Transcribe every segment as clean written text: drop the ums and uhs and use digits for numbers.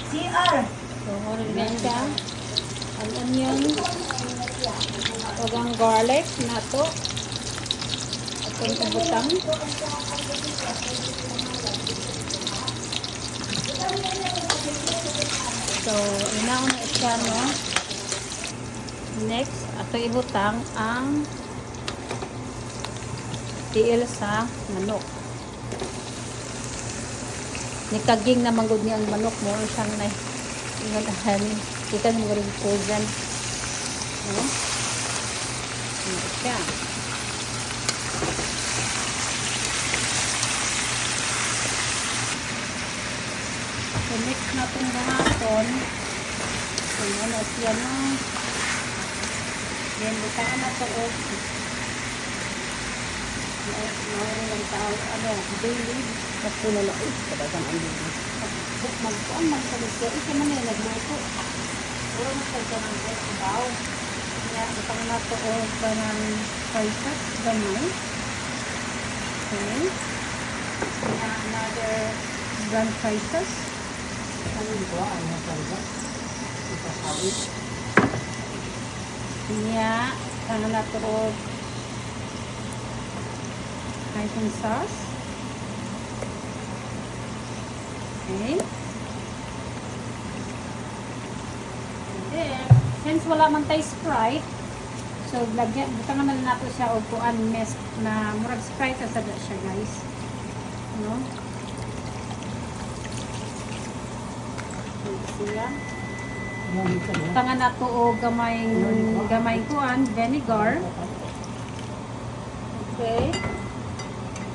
CR. So, orange ganda. Ang onion. Huwag ang garlic na to. At ang butang. So, inaon na siya, no? Next, ato ibutang ang tiil sa manok. Nikaging na manggod niya ang manok mo. Siyang na ingadahan. Kita mo rin po dyan. No? Ano siya? So, mix na itong bahaton. So, ano siya, no? Yan, butaan na ito. Nauro lang tao, ano, daily. Tapos na lang. Kadagan ang dito. Magpuan, magsalusya. Isa man yung nagluto. Puro magsalta ng baw. Kaya, butang na ito o ng spices, gamay. Okay. Kaya, another brown spices. Ano ito? Ano talaga? Ipasawit. Kaya, ano na ito o Hyphen sauce. Okay. And then, since wala man tayo Sprite, so lagyan, butangan na nato siya o kuan mess na murag Sprite sa siya, guys. No? Siya. Butangan nato o gamay kuan, vinegar. Okay.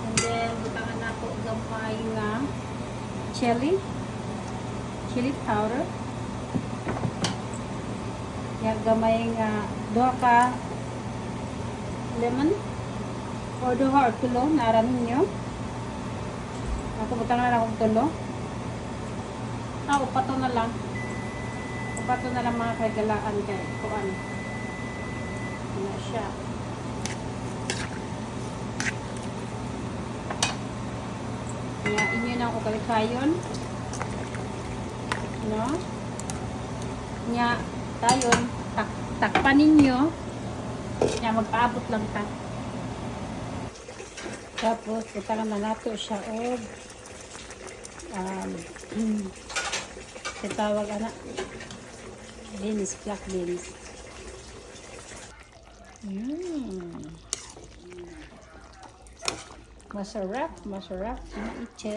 And then, butangan nato gamay nga chili powder. Yan, gamay nga duha ka lemon or duha or tulo nara ninyo. Ako butangan na akong tulo. Upato na lang. Upato na lang mga kagalaan kay kuan. Ano siya. Nga, inyo na ako kalikayon. No? Nga, tayon, takpan ninyo. Nga, magpaabot lang ta. Tapos, itangan na nato siya o tawag ana beans, black beans. Masarap na ito.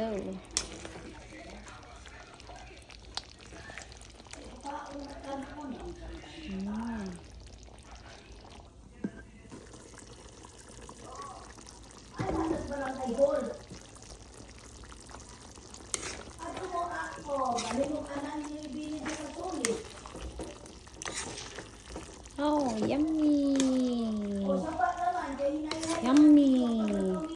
Oh, yummy.